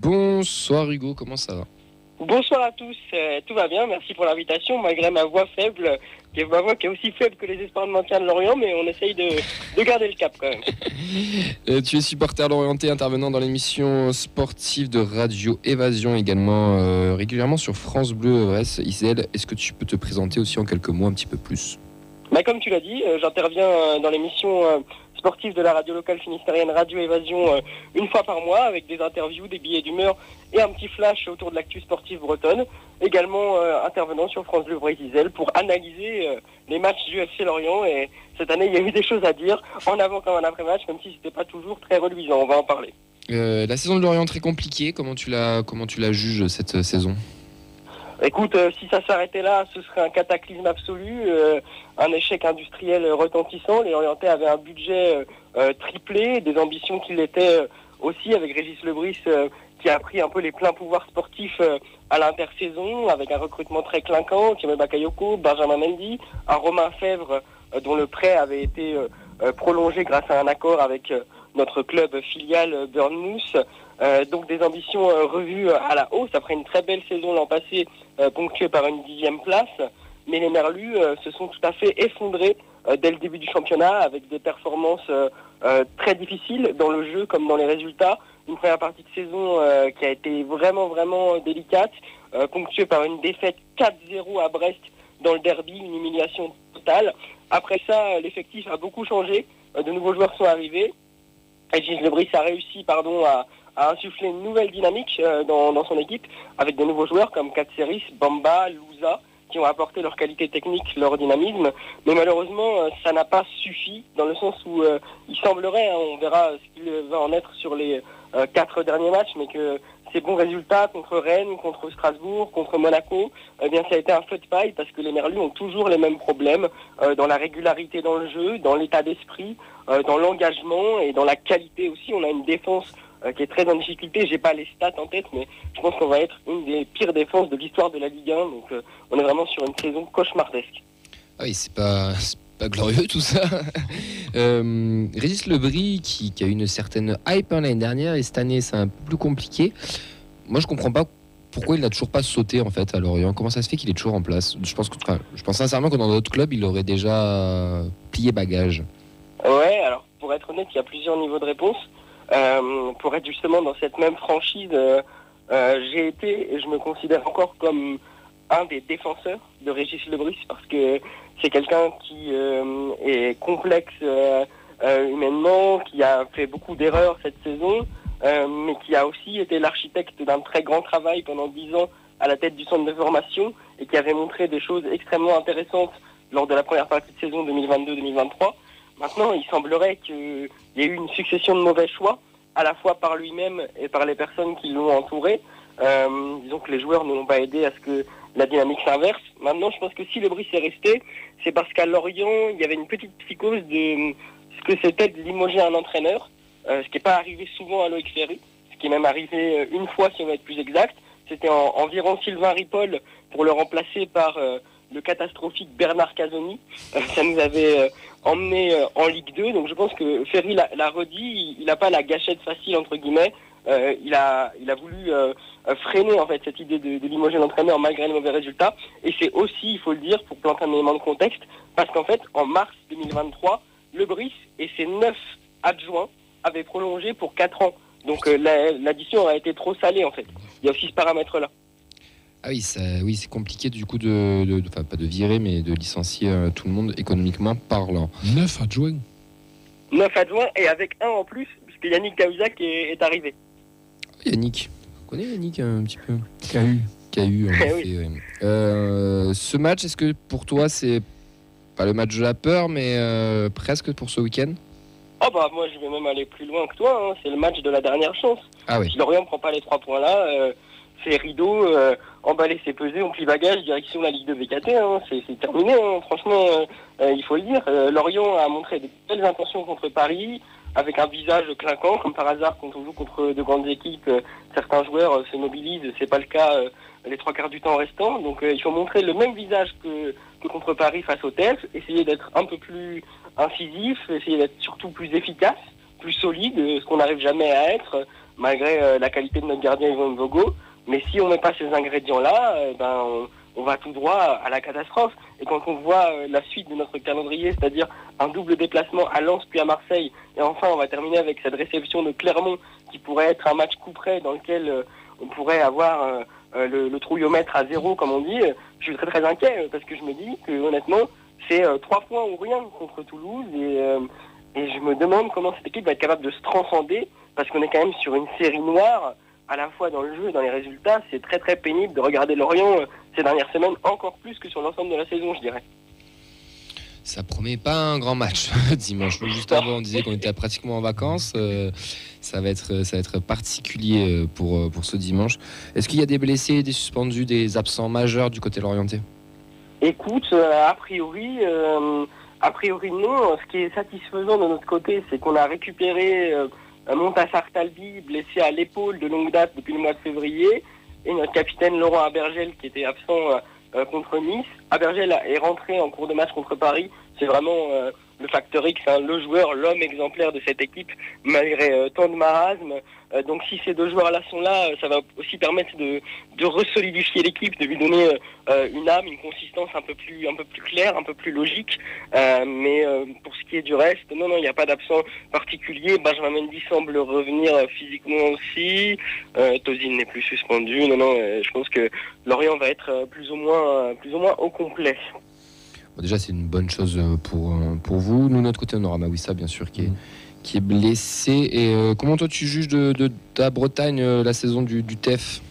Bonsoir Hugo, comment ça va? Bonsoir à tous, tout va bien, merci pour l'invitation, malgré ma voix faible, ma voix qui est aussi faible que les espoirs de maintien de Lorient, mais on essaye de garder le cap quand même. Tu es supporter lorientais, intervenant dans l'émission sportive de Radio Évasion, également régulièrement sur France Bleu Bresse. Isel, est-ce que tu peux te présenter aussi en quelques mots un petit peu plus? Comme tu l'as dit, j'interviens dans l'émission sportive de la radio locale finistérienne Radio Évasion une fois par mois, avec des interviews, des billets d'humeur et un petit flash autour de l'actu sportive bretonne. Également intervenant sur France Bleu Bresse Isel pour analyser les matchs du FC Lorient. Et cette année, il y a eu des choses à dire, en avant comme en après-match, même si c'était pas toujours très reluisant. On va en parler. La saison de Lorient très compliquée, comment tu la juges cette saison? Écoute, si ça s'arrêtait là, ce serait un cataclysme absolu, un échec industriel retentissant. Les Lorientais avaient un budget triplé, des ambitions qui l'étaient aussi, avec Régis Lebris qui a pris un peu les pleins pouvoirs sportifs à l'intersaison, avec un recrutement très clinquant, Thierry Bakayoko, Benjamin Mendy, un Romain Fèvre dont le prêt avait été prolongé grâce à un accord avec notre club filial Bournemouth. Donc des ambitions revues à la hausse après une très belle saison l'an passé, ponctuée par une 10e place. Mais les Merlus se sont tout à fait effondrés dès le début du championnat, avec des performances très difficiles dans le jeu comme dans les résultats. Une première partie de saison qui a été vraiment délicate, ponctuée par une défaite 4-0 à Brest dans le derby, une humiliation totale. Après ça, l'effectif a beaucoup changé, de nouveaux joueurs sont arrivés. Régis Lebris a réussi à insuffler une nouvelle dynamique dans son équipe, avec de nouveaux joueurs comme Katseris, Bamba, Louza, qui ont apporté leur qualité technique, leur dynamisme. Mais malheureusement, ça n'a pas suffi, dans le sens où il semblerait, on verra ce qu'il va en être sur les 4 derniers matchs, mais que ces bons résultats contre Rennes, contre Strasbourg, contre Monaco, ça a été un feu de paille, parce que les Merlus ont toujours les mêmes problèmes dans la régularité dans le jeu, dans l'état d'esprit, dans l'engagement et dans la qualité aussi. On a une défense qui est très en difficulté. J'ai pas les stats en tête, mais je pense qu'on va être une des pires défenses de l'histoire de la Ligue 1. Donc on est vraiment sur une saison cauchemardesque. Ah oui, c'est pas glorieux tout ça. Régis Lebris qui a eu une certaine hype l'année dernière, et cette année c'est un peu plus compliqué. Moi je comprends pas pourquoi il n'a toujours pas sauté en fait à Lorient. Comment ça se fait qu'il est toujours en place? Je pense sincèrement que dans d'autres clubs il aurait déjà plié bagage. Ouais, alors pour être honnête, il y a plusieurs niveaux de réponse. Pour être justement dans cette même franchise, j'ai été et je me considère encore comme un des défenseurs de Régis Lebris, parce que c'est quelqu'un qui est complexe humainement, qui a fait beaucoup d'erreurs cette saison, mais qui a aussi été l'architecte d'un très grand travail pendant 10 ans à la tête du centre de formation, et qui avait montré des choses extrêmement intéressantes lors de la première partie de saison 2022-2023. Maintenant, il semblerait qu'il y ait eu une succession de mauvais choix, à la fois par lui-même et par les personnes qui l'ont entouré. Disons que les joueurs ne l'ont pas aidé à ce que la dynamique s'inverse. Maintenant, je pense que si Lebris est resté, c'est parce qu'à Lorient, il y avait une petite psychose de ce que c'était de limoger un entraîneur, ce qui n'est pas arrivé souvent à Loïc Ferry, ce qui est même arrivé une fois, si on veut être plus exact. C'était environ Sylvain Ripoll pour le remplacer par le catastrophique Bernard Casoni. Ça nous avait emmené en Ligue 2, donc je pense que Ferry l'a redit, il n'a pas la gâchette facile entre guillemets. Il a voulu freiner en fait cette idée de limoger l'entraîneur malgré les mauvais résultats, et c'est aussi, il faut le dire, pour planter un élément de contexte, parce qu'en fait en mars 2023, Lebris et ses 9 adjoints avaient prolongé pour 4 ans, donc l'addition aurait été trop salée en fait. Il y a aussi ce paramètre là. Ah oui, c'est compliqué du coup enfin pas de virer, mais de licencier tout le monde économiquement parlant. 9 adjoints. 9 adjoints, et avec un en plus, puisque Yannick Cahuzac est arrivé. Yannick, on connaît Yannick un petit peu. KU en effet, oui. Ce match, est-ce que pour toi c'est pas le match de la peur, mais presque pour ce week-end? Oh bah moi je vais même aller plus loin que toi, hein. C'est le match de la dernière chance. Ah oui. Si Lorient ne prend pas les 3 points là, c'est rideau, emballer ses pesées, on plie bagage, direction la Ligue 2 VKT, hein. C'est terminé, hein. Franchement, il faut le dire. Lorient a montré de belles intentions contre Paris, avec un visage clinquant, comme par hasard quand on joue contre de grandes équipes, certains joueurs se mobilisent, c'est pas le cas les 3 quarts du temps restants, donc il faut montrer le même visage que contre Paris face au TEF, essayer d'être un peu plus incisif, essayer d'être surtout plus efficace, plus solide, ce qu'on n'arrive jamais à être, malgré la qualité de notre gardien Yvan Vogo. Mais si on met pas ces ingrédients-là, on va tout droit à la catastrophe. Et quand on voit la suite de notre calendrier, c'est-à-dire un double déplacement à Lens puis à Marseille, et enfin on va terminer avec cette réception de Clermont qui pourrait être un match coup près dans lequel on pourrait avoir le trouillomètre à 0, comme on dit, je suis très très inquiet parce que je me dis que honnêtement, c'est 3 points ou rien contre Toulouse et je me demande comment cette équipe va être capable de se transcender parce qu'on est quand même sur une série noire à la fois dans le jeu et dans les résultats. C'est très très pénible de regarder Lorient ces dernières semaines, encore plus que sur l'ensemble de la saison, je dirais. Ça promet pas un grand match dimanche. Juste avant, on disait qu'on était pratiquement en vacances. Ça va être particulier pour ce dimanche. Est-ce qu'il y a des blessés, des suspendus, des absents majeurs du côté lorientais ? Écoute, a priori non. Ce qui est satisfaisant de notre côté, c'est qu'on a récupéré Montassar Talbi, blessé à l'épaule de longue date depuis le mois de février, et notre capitaine Laurent Abergel qui était absent contre Nice. Abergel est rentré en cours de match contre Paris. C'est vraiment le facteur X, le joueur, l'homme exemplaire de cette équipe, malgré tant de marasme. Donc si ces deux joueurs-là sont là, ça va aussi permettre de resolidifier l'équipe, de lui donner une âme, une consistance un peu plus claire, un peu plus logique. Mais pour ce qui est du reste, non, il n'y a pas d'absent particulier. Benjamin Mendy semble revenir physiquement aussi. Tozin n'est plus suspendu. Non, je pense que Lorient va être plus ou moins au complet. Bon, déjà, c'est une bonne chose pour vous. Nous, de notre côté, on aura Mawissa, bien sûr, qui est blessé. Et comment toi, tu juges de ta Bretagne la saison du TEF ?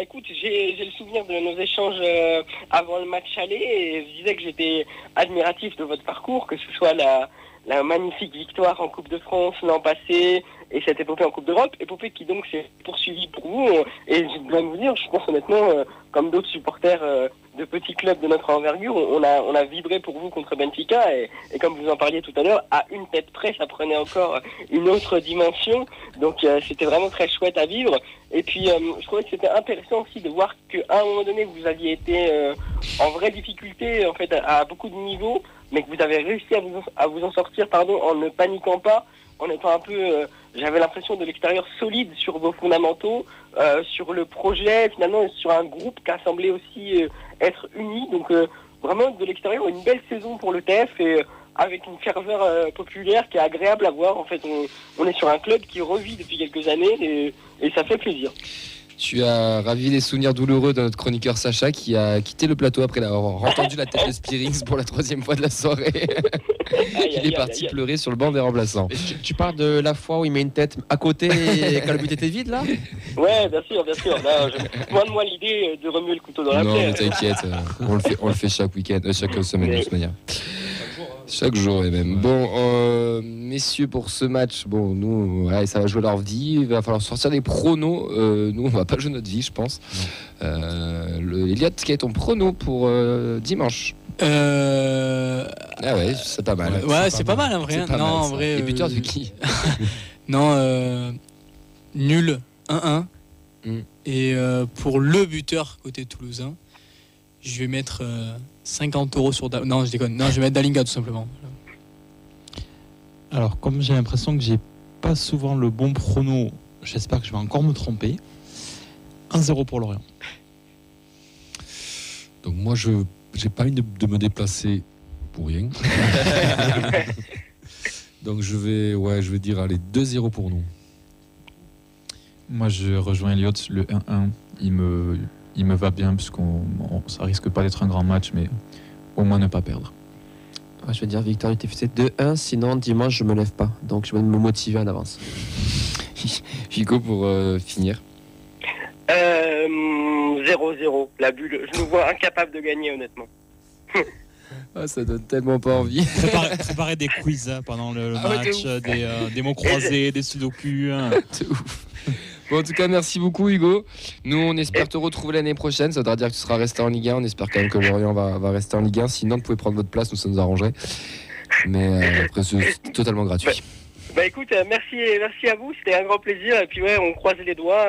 Écoute, j'ai le souvenir de nos échanges avant le match aller et je disais que j'étais admiratif de votre parcours, que ce soit la magnifique victoire en Coupe de France l'an passé et cette épopée en Coupe d'Europe, épopée qui donc s'est poursuivie pour vous. Et je dois vous dire, je pense honnêtement, comme d'autres supporters de petits clubs de notre envergure, on a vibré pour vous contre Benfica et comme vous en parliez tout à l'heure, à une tête près, ça prenait encore une autre dimension. Donc c'était vraiment très chouette à vivre. Et puis je trouvais que c'était intéressant aussi de voir qu'à un moment donné, vous aviez été en vraie difficulté en fait à beaucoup de niveaux, mais que vous avez réussi à vous en sortir en ne paniquant pas, en étant un peu, j'avais l'impression de l'extérieur solide sur vos fondamentaux, sur le projet, finalement sur un groupe qui a semblé aussi être uni. Donc vraiment de l'extérieur, une belle saison pour le TF et avec une ferveur populaire qui est agréable à voir. En fait, on est sur un club qui revit depuis quelques années et ça fait plaisir. Tu as ravi les souvenirs douloureux de notre chroniqueur Sacha qui a quitté le plateau après avoir entendu la tête de Spearings pour la 3e fois de la soirée. Il est parti pleurer sur le banc des remplaçants. Tu parles de la fois où il met une tête à côté et quand le but était vide là ? Ouais, bien sûr. Loin de moi l'idée de remuer le couteau dans la plaie. Non, mais t'inquiète, on le fait chaque week-end, chaque semaine de toute manière. Chaque jour et même. Bon, messieurs, pour ce match, nous, ça va jouer leur vie. Il va falloir sortir des pronos. Nous, on va pas jouer notre vie, je pense. Elliot, quel est ton prono pour dimanche ? Ah ouais, c'est pas mal. Ouais, c'est pas mal en vrai. Non, en vrai. Et buteur de qui ? Non, nul, 1-1. Et pour le buteur côté toulousain, je vais mettre 50 € sur... Non, je déconne. Non, je vais mettre Dalinga tout simplement. Alors, comme j'ai l'impression que j'ai pas souvent le bon prono, j'espère que je vais encore me tromper. 1-0 pour Lorient. Donc moi, je n'ai pas envie de me déplacer pour rien. Donc je vais dire allez 2-0 pour nous. Moi, je rejoins Elliot, le 1-1. Il me va bien parce ça risque pas d'être un grand match, mais au moins ne pas perdre. Ouais, je vais dire victoire du TFC 2-1, sinon dimanche je me lève pas, donc je vais me motiver en avance. Hugo pour finir. 0-0, la bulle. Je nous vois incapable de gagner honnêtement. Ça donne tellement pas envie. Préparez des quiz pendant le match, des mots croisés, des sudoku. C'est ouf. Bon, en tout cas, merci beaucoup Hugo. Nous, on espère te retrouver l'année prochaine. Ça voudra dire que tu seras resté en Ligue 1. On espère quand même que Lorient va rester en Ligue 1. Sinon, vous pouvez prendre votre place, nous, ça nous arrangerait. Mais après, c'est totalement gratuit. Écoute, merci à vous, c'était un grand plaisir. Et puis on croise les doigts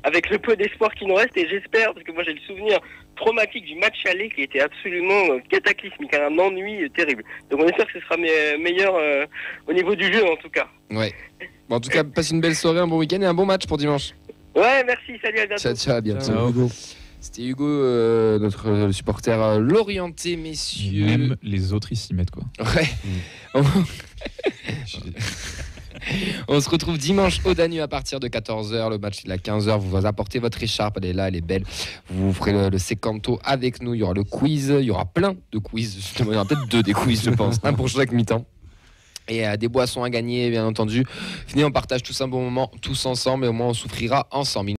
avec le peu d'espoir qui nous reste. Et j'espère, parce que moi j'ai le souvenir traumatique du match aller qui était absolument cataclysmique, un ennui terrible. Donc on espère que ce sera meilleur au niveau du jeu en tout cas. Ouais. Bon, en tout cas, passe une belle soirée, un bon week-end et un bon match pour dimanche. Ouais, merci, salut, à bientôt. Ciao, à bientôt. Ciao, Hugo. C'était Hugo, notre supporter l'orienté, messieurs. Même les autres, ils s'y mettent, quoi. Ouais. On se retrouve dimanche au Danube à partir de 14h. Le match est à 15h. Vous apportez votre écharpe. Elle est là, elle est belle. Vous ferez le sécanto avec nous. Il y aura le quiz. Il y aura plein de quiz. Justement, il y aura peut-être 2 des quiz, je pense. Un pour chaque mi-temps. Et des boissons à gagner, bien entendu. Venez, on partage tous un bon moment, tous ensemble. Et au moins, on souffrira ensemble.